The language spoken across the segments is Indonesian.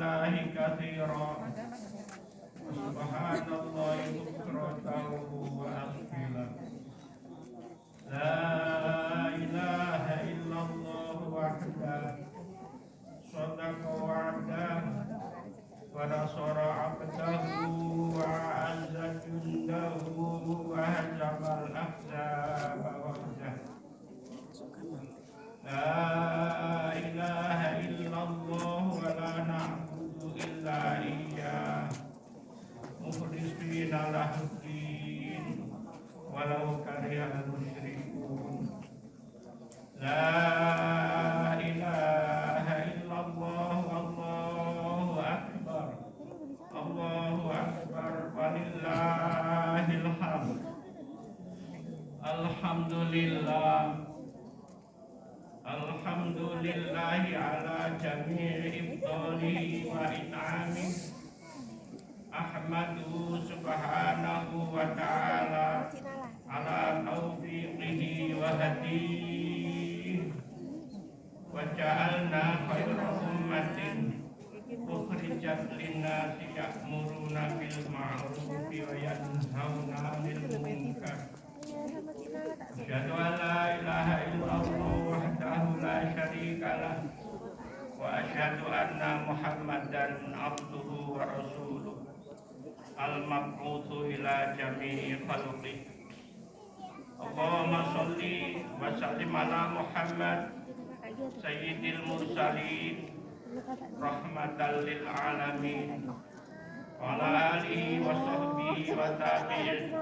lillahi katsiran subhanallahi bukratan wa asila. La ilaha illallah wahdah sadaqa wa'dah wa nasara 'abdahu wa 'azza jundahu wa hajamal ahzaba wahdah. La ilaha illallah wa la na'budu illa iyyah mukhlisina lahuddin walau karihal musyrikun. La ilaha illallah wallahu akbar. Allahu akbar walillahil hamd. Alhamdulillah. Alhamdulillahi ala jami'i ibtalihi wa in'amih. Ahmadu subhanahu wa ta'ala ala taufiqihi wa hadihi wa ja'alna khairu ummatin ukhrijat linnasi ya'muruna bil ma'rufi wa yanhauna 'anil munkar. Asyhadu an la ilaha illallah wahdahu la syarika lah wa asyhadu anna Muhammadan abduhu wa rasuluh al-mab'utsu ila jami'i khalqih. Allahumma sholli wa sallim ala Muhammad sayyidil mursalin rahmatan lil alamin wa ala alihi wa sahbihi wa tabi'in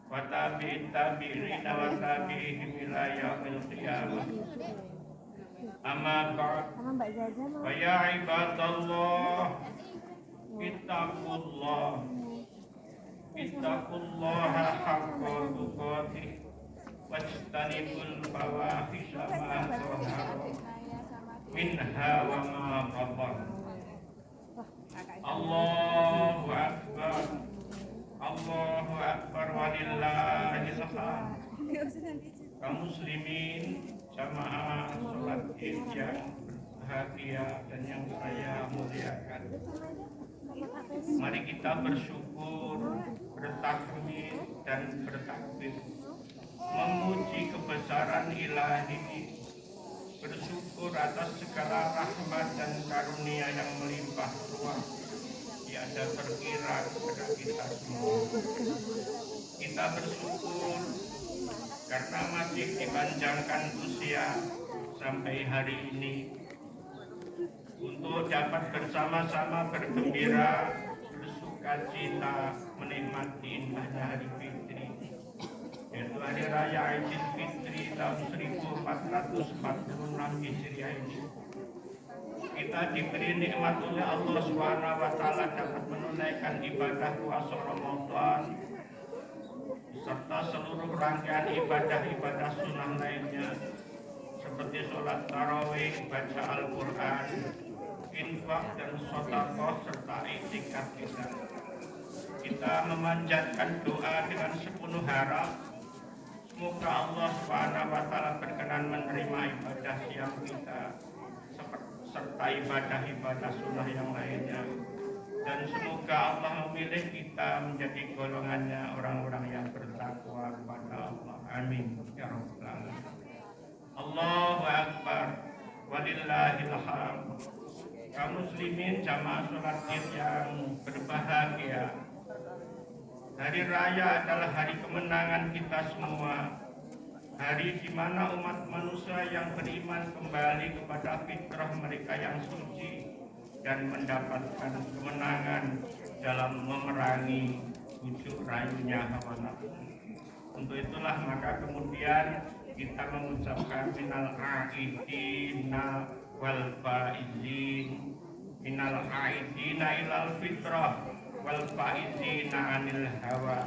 wa tabi'in tabi'in wa tabi'ihim ila yaumil qiyamah. Amma ba'd. Wa ya ibadallah ittaqullaha haqqa tuqatih wajtanibul fawahisha ma zahara minha wa ma batan. Allahu akbar. Allahu akbar walillahil hamd. Kaum muslimin jamaah salat Id yang bahagia dan yang saya muliakan. Mari kita bersyukur, bertakbir dan bertakbir, memuji kebesaran ilahi, bersyukur atas segala rahmat dan karunia yang melimpah ruah tiada terkira kepada kita semua. Kita bersyukur karena masih dipanjangkan usia sampai hari ini untuk dapat bersama-sama bergembira, bersuka cita, menikmati indahnya hari fitri, yaitu hari raya Idul Fitri tahun 1446 Hijriah ini. Kita diberi nikmat oleh Allah Subhanahu wa taala dapat menunaikan ibadah puasa Ramadan serta seluruh rangkaian ibadah-ibadah sunnah lainnya seperti sholat tarawih, baca Al-Quran, infak dan sedekah serta iktikaf kita. Kita memanjatkan doa dengan sepenuh harap semoga Allah Subhanahu wa taala berkenan menerima ibadah siang kita serta ibadah-ibadah sunnah yang lainnya, dan semoga Allah memilih kita menjadi golongannya orang-orang yang bertakwa kepada Allah. Amin ya rabbal alamin. Allahu akbar walillahil hamd. Kaum muslimin jamaah salat Id yang berbahagia, hari raya adalah hari kemenangan kita semua. Hari di mana umat manusia yang beriman kembali kepada fitrah mereka yang suci dan mendapatkan kemenangan dalam memerangi bujuk rayunya hawa nafsu. Untuk itulah maka kemudian kita mengucapkan minal aidina wal faizin, minal aidina ilal fitrah wal faizina anil hawa.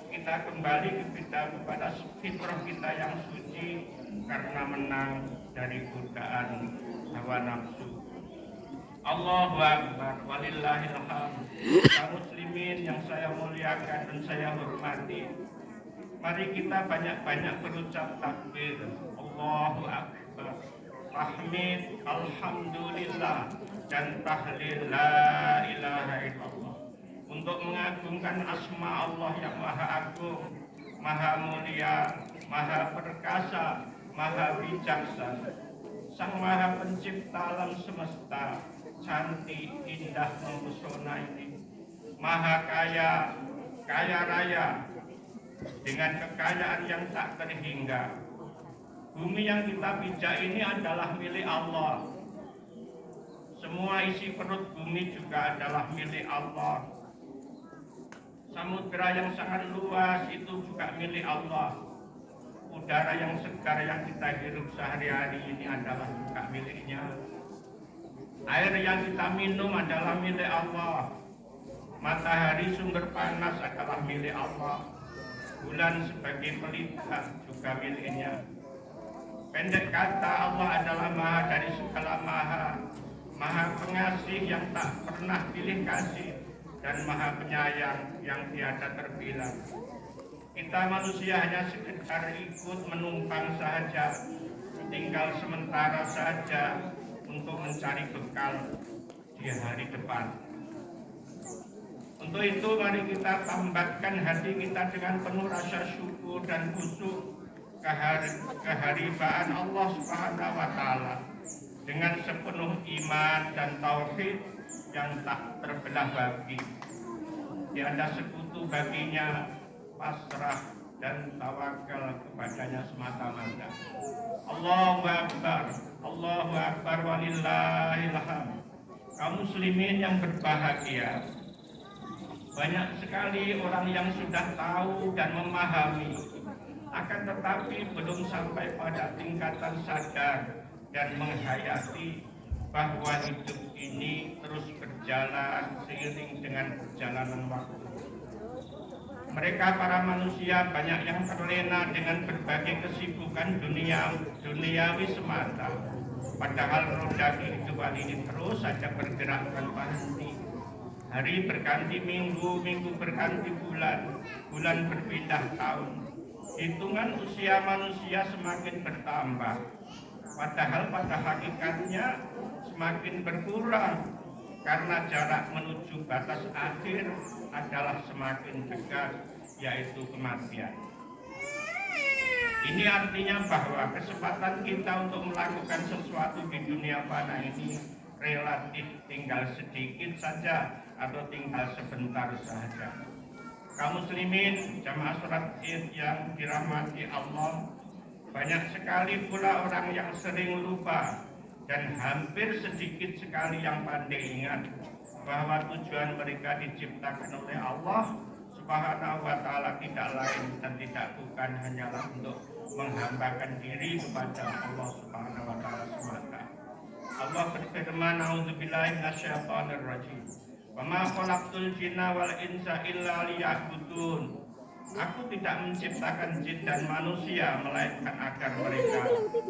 Kita kembali kepada fitrah kita yang suci karena menang dari godaan hawa nafsu. Allahu akbar walillahil hamd. Kaum muslimin yang saya muliakan dan saya hormati, mari kita banyak-banyak berucap takbir. Allahu akbar. tahmid, alhamdulillah, dan tahlil la ilaha illallah untuk mengagungkan asma Allah yang maha agung, maha mulia, maha perkasa, maha bijaksana, sang maha pencipta alam semesta, cantik, indah, mempesona ini, maha kaya, kaya raya, dengan kekayaan yang tak terhingga. Bumi yang kita pijak ini adalah milik Allah. Semua isi perut bumi juga adalah milik Allah. Samudra yang sangat luas itu juga milik Allah. Udara yang segar yang kita hirup sehari-hari ini adalah juga miliknya. Air yang kita minum adalah milik Allah. Matahari sumber panas adalah milik Allah. Bulan sebagai pelita juga miliknya. Pendek kata, Allah adalah maha dari segala maha, maha pengasih yang tak pernah pilih kasih, dan maha penyayang yang tiada terbilang. Kita manusia hanya sekedar ikut menumpang saja, tinggal sementara saja untuk mencari bekal di hari depan. Untuk itu mari kita tambatkan hati kita dengan penuh rasa syukur dan khusyuk keharibaan Allah Subhanahu wa Ta'ala dengan sepenuh iman dan tauhid yang tak terbelah bagi. Tiada sekutu baginya, pasrah dan tawakal kepadanya semata-mata. Allahu Akbar, Allahu Akbar, walillahil hamd. Kaum muslimin yang berbahagia, banyak sekali orang yang sudah tahu dan memahami, akan tetapi belum sampai pada tingkatan sadar dan menghayati bahwa hidup ini terus berjalan seiring dengan perjalanan waktu. Mereka para manusia banyak yang terlena dengan berbagai kesibukan duniawi semata, padahal roda kehidupan ini terus saja bergerak tanpa henti. Hari berganti minggu, minggu berganti bulan, bulan berpindah tahun. Hitungan usia manusia semakin bertambah, padahal pada hakikatnya semakin berkurang karena jarak menuju batas akhir adalah semakin dekat, yaitu kematian. Ini artinya bahwa kesempatan kita untuk melakukan sesuatu di dunia fana ini relatif tinggal sedikit saja atau tinggal sebentar saja. Kaum muslimin jamaah sholat Id yang dirahmati Allah, banyak sekali pula orang yang sering lupa dan hampir sedikit sekali yang pandai ingat bahwa tujuan mereka diciptakan oleh Allah Subhanahu wa Ta'ala tidak lain dan tidak bukan hanyalah untuk menghambakan diri kepada Allah Subhanahu wa Ta'ala semata. Allah berfirman, "A'udzubillahi minasyaitonir rajim. Wa ma khalaqtul jinna wal insa illa liya'budun." Aku tidak menciptakan jin dan manusia melainkan agar mereka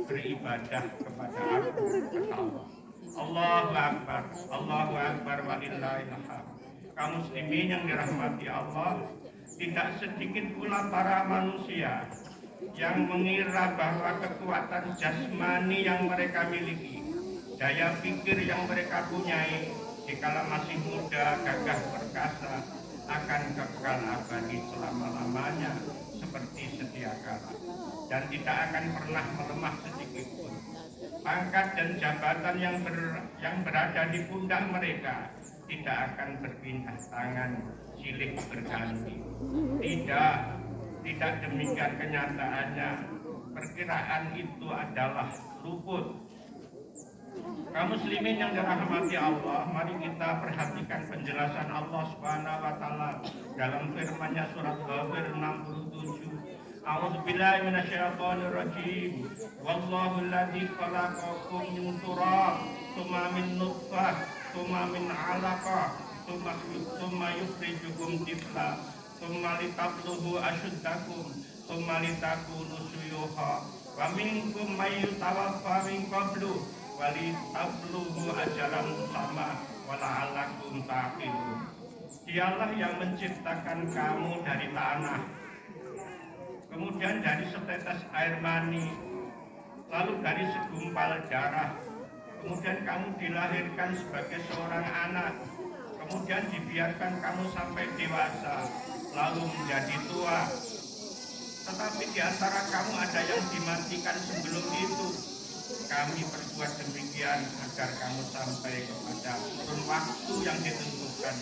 beribadah kepada Aku, kata Allah. Allahu Akbar, Allahu Akbar, walillahil hamd. Kaum muslimin yang dirahmati Allah, tidak sedikit pula para manusia yang mengira bahwa kekuatan jasmani yang mereka miliki, daya pikir yang mereka punyai dikala masih muda, gagah perkasa, akan kekal abadi selama-lamanya seperti sedia kala dan tidak akan pernah melemah sedikit pun. Pangkat dan jabatan yang berada di pundak mereka tidak akan berpindah tangan silih berganti. Tidak demikian kenyataannya. Perkiraan itu adalah luput. Kaum muslimin yang dirahmati Allah, mari kita perhatikan penjelasan Allah Subhanahu wa Ta'ala dalam firman-Nya surat Ghafir 67. A'udzubillahi minasyaitonir rajim. Wallahu alladzi khalaqakum min turab, tsumma min nutfah, tsumma min 'alaqah, tsumma yukhrijukum tifla, tsumma litablughu asyuddakum, tsumma litakunu syuyukha, wa minkum may yutawaffa min qablu wali tablughu ajalan musamma wala'allakum taqilun. Dialah yang menciptakan kamu dari tanah, kemudian dari setetes air mani, lalu dari segumpal darah, kemudian kamu dilahirkan sebagai seorang anak, kemudian dibiarkan kamu sampai dewasa, lalu menjadi tua. Tetapi di antara kamu ada yang dimatikan sebelum itu. Kami berbuat demikian agar kamu sampai kepada kurun waktu yang ditentukan,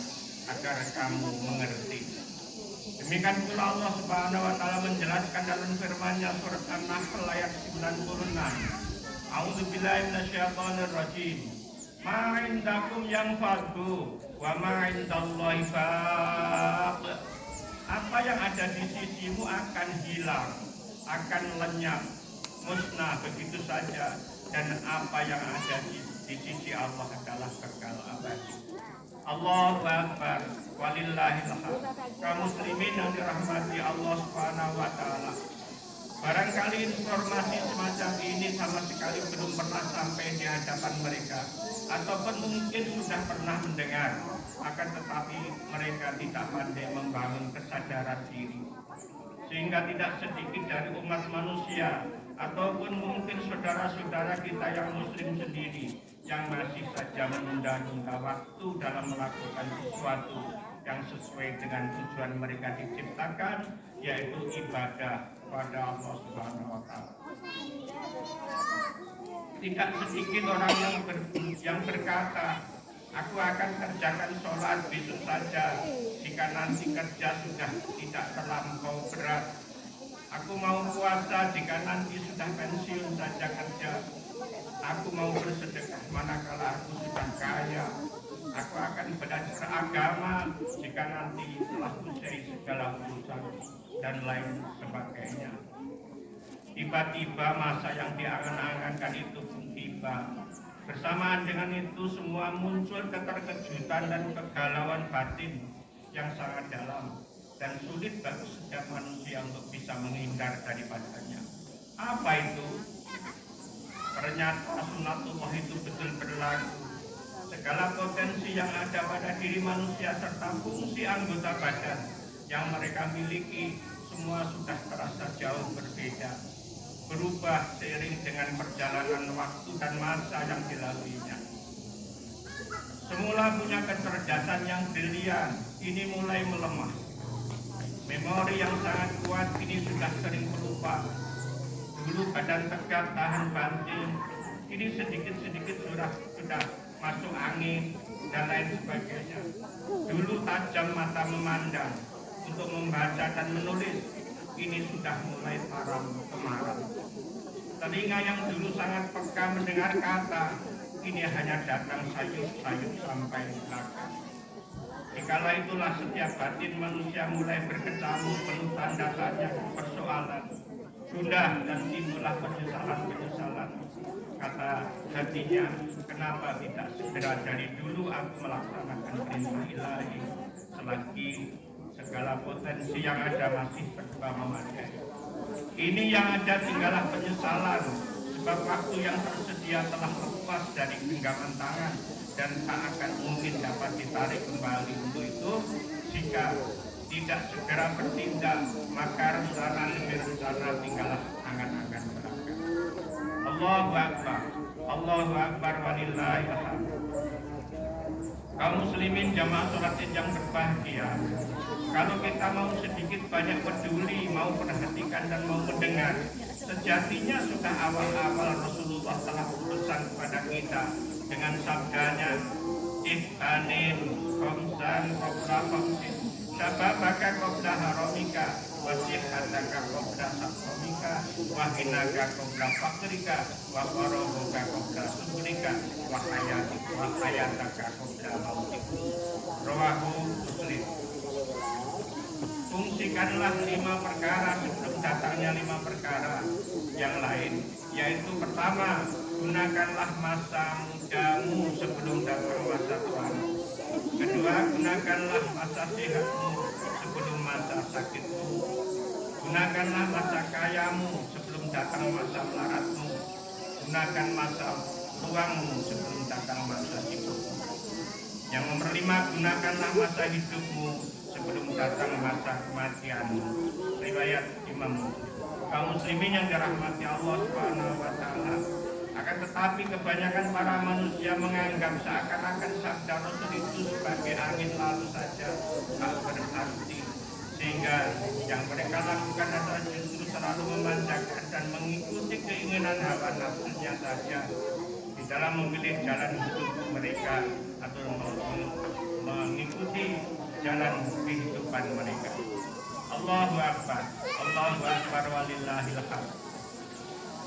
agar kamu mengerti. Demikian pula Allah Subhanahu wa taala menjelaskan dalam firman-Nya surat An-Nahl ayat 96. A'udzubillahi minasyaitonir rajim. Ma indakum yanfadu wa ma indallahi baq. Apa yang ada di sisimu akan hilang, akan lenyap, musnah begitu saja, dan apa yang ada di sisi Allah adalah kekal abadi. Allahu Akbar, walillahil hamd. Kaum muslimin yang dirahmati Allah Subhanahu wa taala. Barangkali informasi semacam ini sama sekali belum pernah sampai di hadapan mereka, ataupun mungkin sudah pernah mendengar, akan tetapi mereka tidak pandai membangun kesadaran diri. Sehingga tidak sedikit dari umat manusia, ataupun mungkin saudara-saudara kita yang muslim sendiri, yang masih saja menunda-nunda waktu dalam melakukan sesuatu yang sesuai dengan tujuan mereka diciptakan, yaitu ibadah pada Allah Subhanahu wa taala. Tidak sedikit orang yang berkata, aku akan kerjakan sholat besok saja, jika nanti kerja sudah tidak terlampau berat. Aku mau puasa jika nanti sudah pensiun saja kerja. Aku mau bersedekah manakala aku sudah kaya. Aku akan belajar agama jika nanti telah usai segala urusan, dan lain sebagainya. Tiba-tiba masa yang diangan-angankan itu pun tiba. Bersamaan dengan itu semua muncul keterkejutan dan kegalauan batin yang sangat dalam dan sulit bagi setiap manusia untuk bisa menghindar daripadanya. Apa itu? Ternyata sunatullah itu betul berlaku. Segala potensi yang ada pada diri manusia serta fungsi anggota badan yang mereka miliki semua sudah terasa jauh berbeda, berubah seiring dengan perjalanan waktu dan masa yang dilaluinya. Semula punya kecerdasan yang brilian, ini mulai melemah. Memori yang sangat kuat ini sudah sering berubah. Dulu badan tegap tahan banting, ini sedikit-sedikit sudah masuk angin dan lain sebagainya. Dulu tajam mata memandang untuk membaca dan menulis, ini sudah mulai taram kemaram. Telinga yang dulu sangat peka mendengar kata, ini hanya datang sayup-sayup sampai belakang. Dikala itulah setiap batin manusia mulai berkecamuk penuh tanda tanya persoalan. Sudah dan timbullah penyesalan-penyesalan. Kata hatinya, kenapa tidak segera dari dulu aku melaksanakan perintah ilahi, selagi segala potensi yang ada masih serba memadai. Ini yang ada tinggallah penyesalan, sebab waktu yang tersedia telah lepas dari genggaman tangan dan tak akan mungkin dapat ditarik kembali. Untuk itu, jika tidak segera bertindak, maka rencana demi rencana tinggallah angan-angan belaka. Allahu Akbar, Allahu Akbar, walillahil hamd. Kaum muslimin jamaah sholat Id yang berbahagia, kalau kita mau sedikit banyak peduli, mau perhatikan dan mau mendengar, sejatinya sudah awal-awal Rasulullah telah berpesan kepada kita dengan sabdanya, ihtanin khamsan qabla khamsin, sababaka qabla haramika, wasihataka qabla sakomika, wahinaka qabla fakrika, waqarabuka qabla subrika, wahayataka qabla mautika. Rawahu Muslim. Fungsikanlah 5 perkara sebelum datangnya 5 perkara yang lain, yaitu pertama, gunakanlah masa mudamu sebelum datang masa tuamu. Kedua, gunakanlah masa sehatmu sebelum masa sakitmu. Gunakanlah masa kayamu sebelum datang masa melaratmu. Gunakan masa luangmu sebelum datang masa sibukmu. Yang nomor 5, gunakanlah masa hidupmu sebelum datang masa kematianmu. Riwayat Imam Muslim. kaum muslimin yang dirahmati Allah Subhanahu wa taala. Akan tetapi kebanyakan para manusia menganggap seakan-akan sabda Rasul itu sebagai angin lalu saja, tak berarti. Sehingga yang mereka lakukan adalah justru selalu memanjakan dan mengikuti keinginan hawa nafsunya saja di dalam memilih jalan hidup mereka atau mengikuti jalan kehidupan mereka. Allahu Akbar walillahil hamd.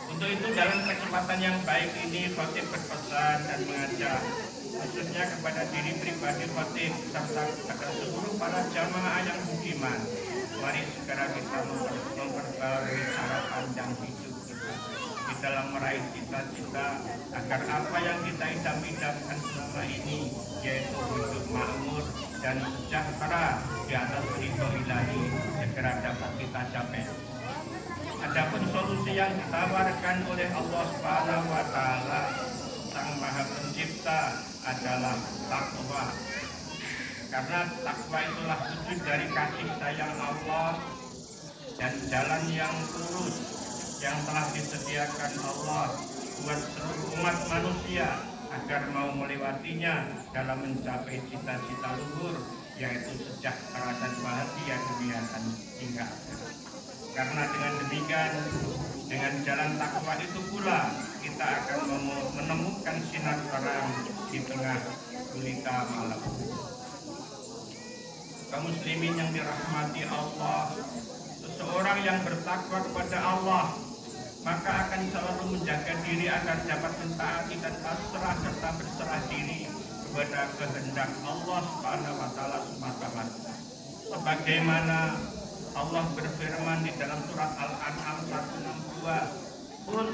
Untuk itu dalam kesempatan yang baik ini Khatib berpesan dan mengajak khususnya kepada diri pribadi Khatib serta kepada seluruh para jamaah yang budiman. Mari segera kita memperbarui cara pandang hidup kita di dalam meraih cita-cita agar apa yang kita idam-idamkan selama ini yaitu hidup makmur dan sejahtera di atas ridho ilahi segera dapat kita capai. Adapun solusi yang ditawarkan oleh Allah Subhanahu wa taala Sang Maha Pencipta adalah takwa. Karena takwa itulah wujud dari kasih sayang Allah dan jalan yang lurus yang telah disediakan Allah buat seluruh umat manusia agar mau melewatinya dalam mencapai cita-cita luhur yaitu sejahtera dan bahagia dunia dan hingga akhirat. Karena dengan demikian, dengan jalan takwa itu pula kita akan menemukan sinar terang di tengah gulita malam. Kaum muslimin yang dirahmati Allah, seseorang yang bertakwa kepada Allah maka akan selalu menjaga diri agar dapat mentaati dan pasrah serta berserah diri kepada kehendak Allah Subhanahu wa taala semata-mata. Sebagaimana Allah berfirman di dalam surat Al-An'am 162, "Qul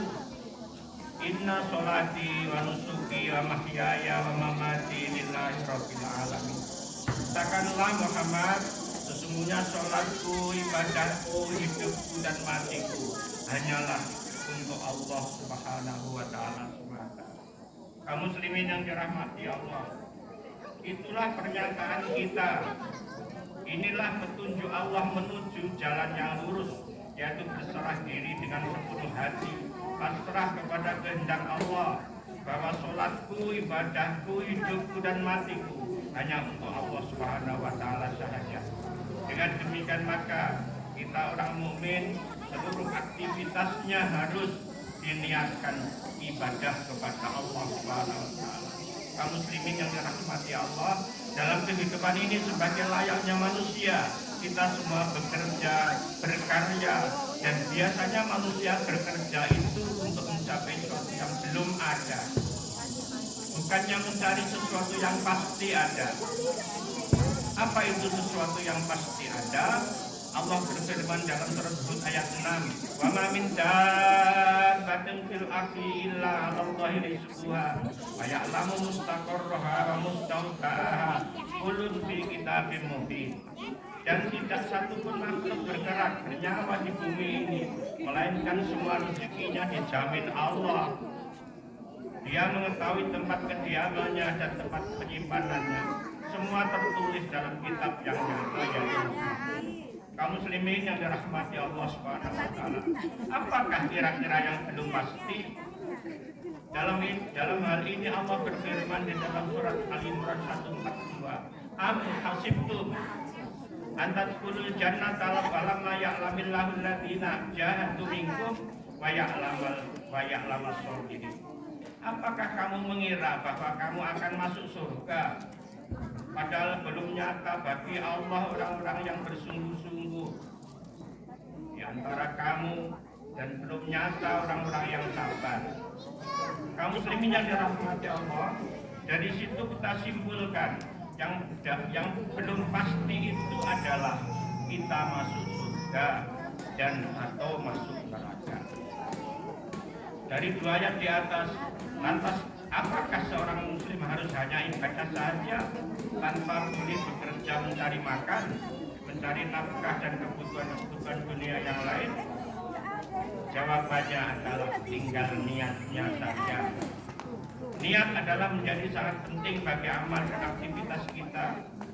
inna sholati wa nusuki wa mahyaya wa mamati lillahi rabbil alamin." Katakanlah Muhammad, sesungguhnya sholatku, ibadahku, hidupku dan matiku hanyalah untuk Allah Subhanahu wa taala semata. Kaum muslimin yang dirahmati Allah, itulah pernyataan kita. Inilah petunjuk Allah menuju jalan yang lurus, yaitu berserah diri dengan sepenuh hati, pasrah kepada kehendak Allah, bahwa sholatku, ibadahku, hidupku dan matiku hanya untuk Allah Subhanahu wa taala sahaja. Dengan demikian maka kita orang mukmin seluruh aktivitasnya harus diniatkan ibadah kepada Allah Subhanahu wa taala. Kaum muslimin yang dirahmati Allah, dalam kehidupan ini sebagai layaknya manusia, kita semua bekerja, berkarya, dan biasanya manusia bekerja itu untuk mencapai sesuatu yang belum ada. Bukannya mencari sesuatu yang pasti ada. Apa itu sesuatu yang pasti ada? Allah berfirman dalam surat Hud ayat 6, "Wa ma min dabbatin fil ardi illa 'alallahi rizquha wa ya'lamu mustaqarraha wa mustawda'aha kullun fi kitabim mubin." Dan tidak satu pun makhluk bergerak bernyawa di bumi ini melainkan semua rezekinya dijamin Allah. Dia mengetahui tempat kediamannya dan tempat penyimpanannya. Semua tertulis dalam kitab yang nyata. Kaum muslimin yang dirahmati Allah Subhanahu wa taala, apakah kira-kira yang belum pasti? Dalam hal ini Allah berfirman di dalam surat Al-Imran 142, "Am hasibtum an tadkhulul jannata falamma ya'lamillahu alladziina jahadu minkum wa ya'lamas shabirin." Apakah kamu mengira bahwa kamu akan masuk surga padahal belum nyata bagi Allah orang-orang yang bersungguh-sungguh di antara kamu, dan belum nyata orang-orang yang sabar. Kaum muslimin yang dirahmati Allah, dari situ kita simpulkan yang belum pasti itu adalah kita masuk surga dan atau masuk neraka. Dari dua ayat di atas, lantas apakah seorang muslim harus hanya ibadah saja tanpa boleh bekerja mencari makan, mencari nafkah dan kebutuhan dunia yang lain? Jawabannya adalah tinggal niatnya saja. Niat adalah menjadi sangat penting bagi amal dan aktivitas kita.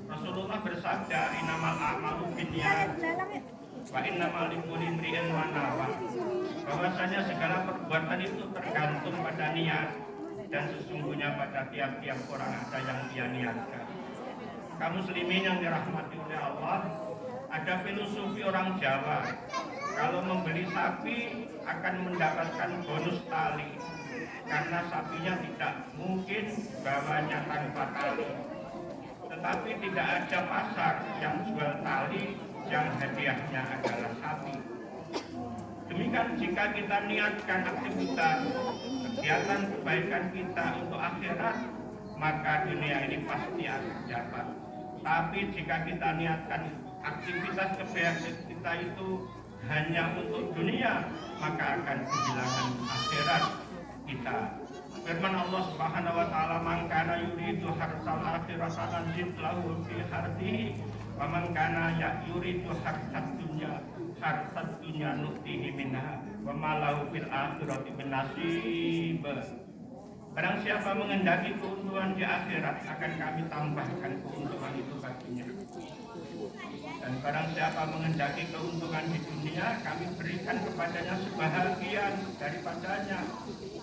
Rasulullah bersabda, "Innamal a'malu binniyat." Wa innamal likulli imri'in ma nawa. Bahwasanya segala perbuatan itu tergantung pada niat dan sesungguhnya pada tiap-tiap orang ada yang dia niatkan. Kaum muslimin yang dirahmati oleh Allah, ada filosofi orang Jawa. Kalau membeli sapi akan mendapatkan bonus tali karena sapinya tidak mungkin bawanya tanpa tali. Tetapi tidak ada pasar yang jual tali yang hadiahnya adalah sapi. Demikian jika kita niatkan aktivitas kegiatan kebaikan kita untuk akhirat, maka dunia ini pasti akan dapat. Tapi jika kita niatkan aktivitas kebaikan kita itu hanya untuk dunia, maka akan kehilangan akhirat kita. Firman Allah Subhanahu wa taala, "Man kana yuridu hartsal akhirati nazid lahu fi hartihi, wa man kana yuridu hartsad dunya nu'tihi minha, wa ma lahu fil akhirati min nasib." Barang siapa mengendaki keuntungan di akhirat, akan kami tambahkan keuntungan itu baginya. Dan barang siapa mengendaki keuntungan di dunia, kami berikan kepadanya sebahagian daripadanya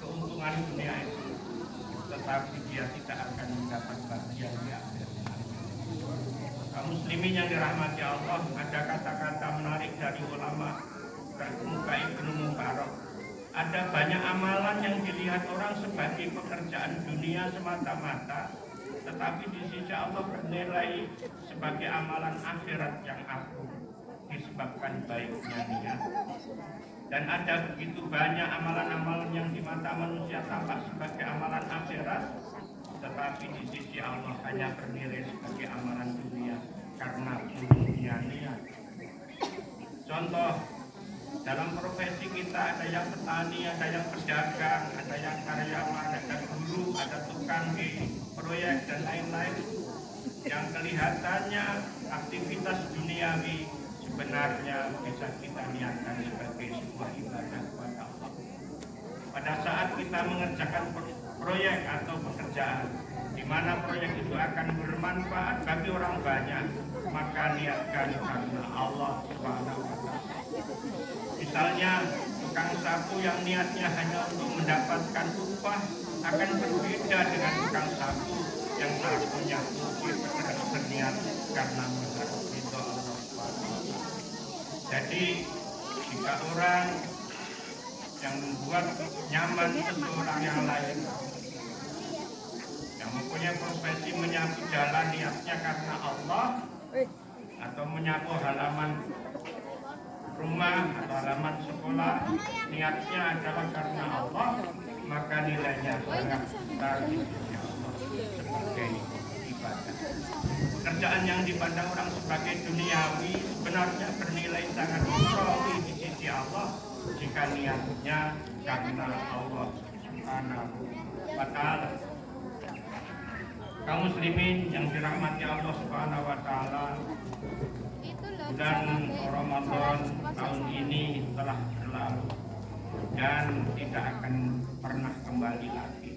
keuntungan dunia itu. Tetapi dia tidak akan mendapat bagian di akhirat. Kaum muslimin yang dirahmati Allah, ada kata-kata menarik dari ulama terkemuka Ibnu Mubarak. Ada banyak amalan yang dilihat orang sebagai pekerjaan dunia semata-mata, tetapi di sisi Allah bernilai sebagai amalan akhirat yang agung disebabkan baiknya niat. Dan ada begitu banyak amalan-amalan yang di mata manusia tampak sebagai amalan akhirat, tetapi di sisi Allah hanya bernilai sebagai amalan dunia karena buruknya niat. Contoh, dalam profesi kita ada yang petani, ada yang pedagang, ada yang karyawan, ada guru, ada tukang di proyek dan lain-lain. Yang kelihatannya aktivitas duniawi sebenarnya bisa kita niatkan sebagai sebuah ibadah kepada Allah. Pada saat kita mengerjakan proyek atau pekerjaan di mana proyek itu akan bermanfaat bagi orang banyak, maka niatkan karena Allah Subhanahu wa taala. Misalnya tukang sapu yang niatnya hanya untuk mendapatkan upah akan berbeda dengan tukang sapu yang sapunya berniat karena mengharap ridho Allah SWT. Jadi jika orang yang membuat nyaman seseorang yang lain, yang mempunyai profesi menyapu jalan niatnya karena Allah, atau menyapu halaman rumah atau halaman sekolah niatnya adalah karena Allah, maka nilainya sangat besar di sisi Allah sebagai ibadah. Pekerjaan yang dipandang orang sebagai duniawi sebenarnya bernilai sangat ukhrawi di sisi Allah jika niatnya karena Allah Subhanahu wa taala. Kaum muslimin yang dirahmati Allah Subhanahu wa taala, bulan Ramadan tahun ini telah berlalu dan tidak akan pernah kembali lagi.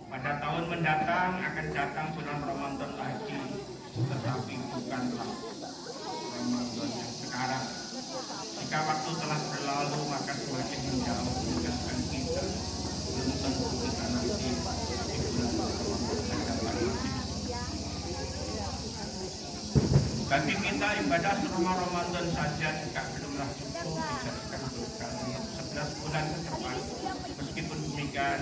Pada tahun mendatang akan datang bulan Ramadan lagi, tetapi bukanlah Ramadan yang sekarang. Jika waktu telah berlalu, maka semakin menjauh meninggalkan kita. Belum tentu kita nanti di bulan Ramadan mendapat bagi kita ibadah selama Ramadan saja jika belumlah cukup dijadikan berkali 11 bulan ke depan. Meskipun demikian,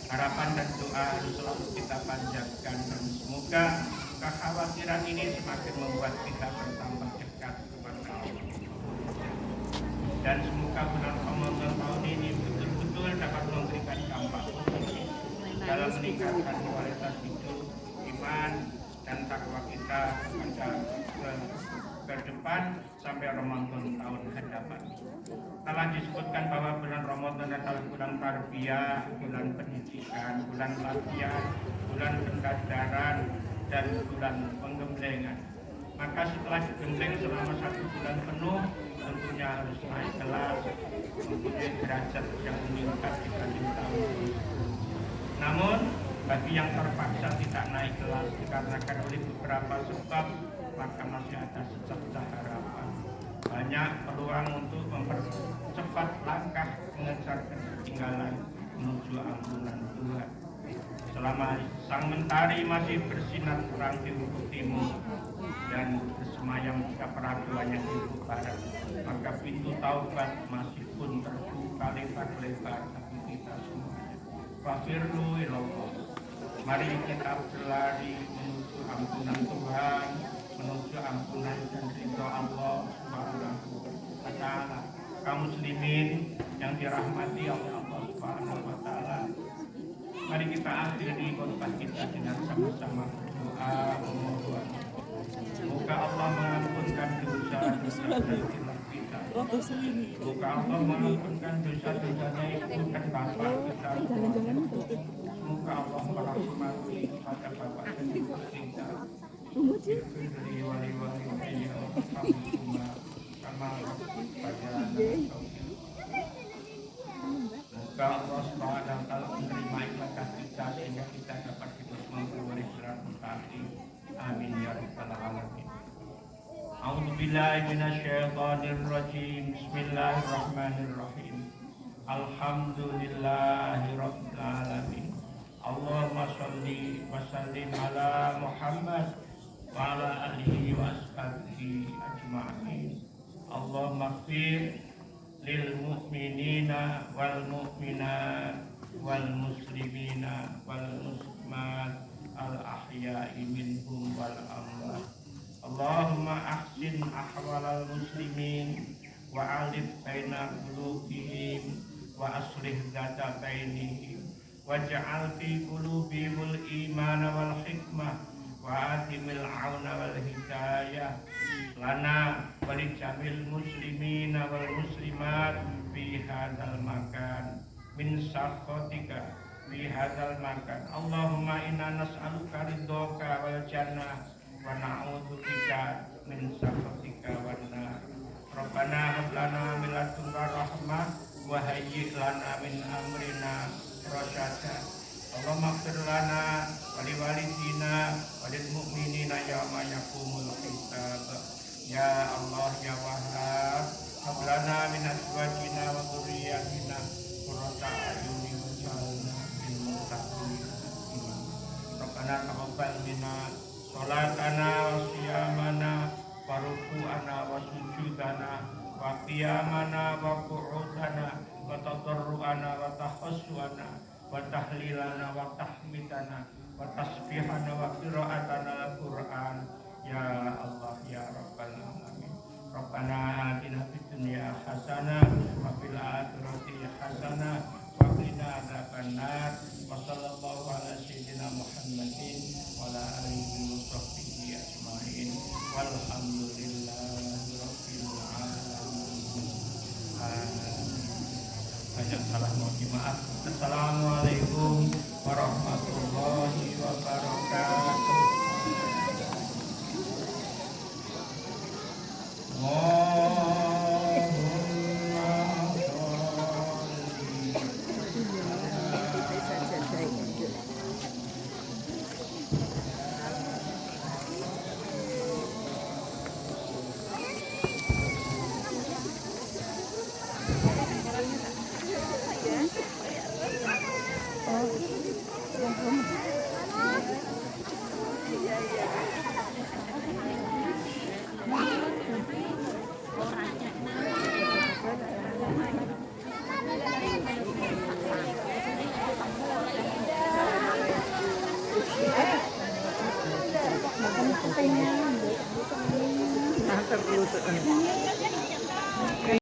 harapan dan doa harus selalu kita panjatkan dan semoga kekhawatiran ini semakin membuat kita bertambah dekat kepada Allah. Dan semoga bulan Ramadan tahun ini betul-betul dapat memberikan dampak positif dalam meningkatkan kualitas hidup, iman, dan takwa kita ke depan sampai Ramadan tahun hadapan. Telah disebutkan bahwa bulan Ramadan adalah bulan tarbiyah, bulan pendidikan, bulan latihan, bulan pendadaran, dan bulan penggemblengan. Maka setelah digembleng selama 1 bulan penuh, tentunya harus naik kelas, mempunyai derajat yang meningkat dibanding tahun sebelumnya. Namun bagi yang terpaksa tidak naik kelas dikarenakan oleh beberapa sebab, maka masih ada secercah harapan. banyak peluang untuk mempercepat langkah mengejar ketertinggalan menuju ampunan Tuhan. Selama sang mentari masih bersinar terang di ufuk timur dan bersemayam jika peraduannya di ufuk barat, maka pintu taubat masih pun terbuka lebar-lebar bagi kita semuanya. Fafirru ilallah. Mari kita berlari menuju ampunan Tuhan, menuju ampunan dan ridho Allah Subhanahu wa Ta'ala. Kaum muslimin yang dirahmati oleh Allah Subhanahu wa Ta'ala, mari kita akhiri khutbah kita dengan sama-sama berdoa memohon semoga Allah mengampunkan dosa-dosa kita. Semoga Allah mengampunkan dosa-dosanya ibu dan bapak kita. Semoga Allah merahmati pada bapak dan ibu kita. Firli wali-wali sama pada semoga Allah Subhanahu wa Ta'ala menerima ibadah kita sehingga kita dapat hidup memperoleh syarat mustaqim. Amin ya rabbal alamin. A'udzu billahi minasyaitonir rajim. Bismillahirrahmanirrahim. Alhamdulillahi rabbil alamin. Allahumma shalli wa sallim ala Muhammad wa ala alihi wa ashabihi ajma'in. Allahumma ighfir lil mu'minina wal mu'minat wal muslimina wal muslimat al ahya'i minhum wal amwat. Allahumma ahsin ahwalal muslimin wa alif baina qulubihim wa aslih dzata bainihim waj'al fi qulubihimul imana wal hikmah wa atimil auna wal hidayah lana walijamil muslimina wal muslimat fi hadzal makan min sakhatika fi hadzal makan. Allahumma inna nas'aluka ridhoka wal jannah wa na'udzubika min sakhatika wan nar. Rabbana hab lana min ladunka rahmah wa hayyi' lana min amrina rasyada. Allahumma ighfir lana wa liwalidina wa lil mu'minina yawma yaqumul hisab. Ya Allah ya Wahhab, hab lana min azwajina wa dzurriyyatina qurrata a'yunin waj'alna lil muttaqina imama. Rabbana taqabbal minna sholatana wa siyamana wa ruku'ana wa sujudana wa qiyamana wa qu'udana wa tadarru'ana wa tahassuana wa tahlilana wa tahmidana wa tasbihana wa qira'atana al-Qur'an. Ya Allah ya Rabbal alamin. Rabbana atina fid dunya hasanah wa fil akhirati hasanah wa qina adzabannar. Wa sallallahu ala sayyidina Muhammadin wa ala alihi wa sahbihi ajmain. Walhamdulillahi rabbil alamin. Banyak salah, mohon maaf. Assalamualaikum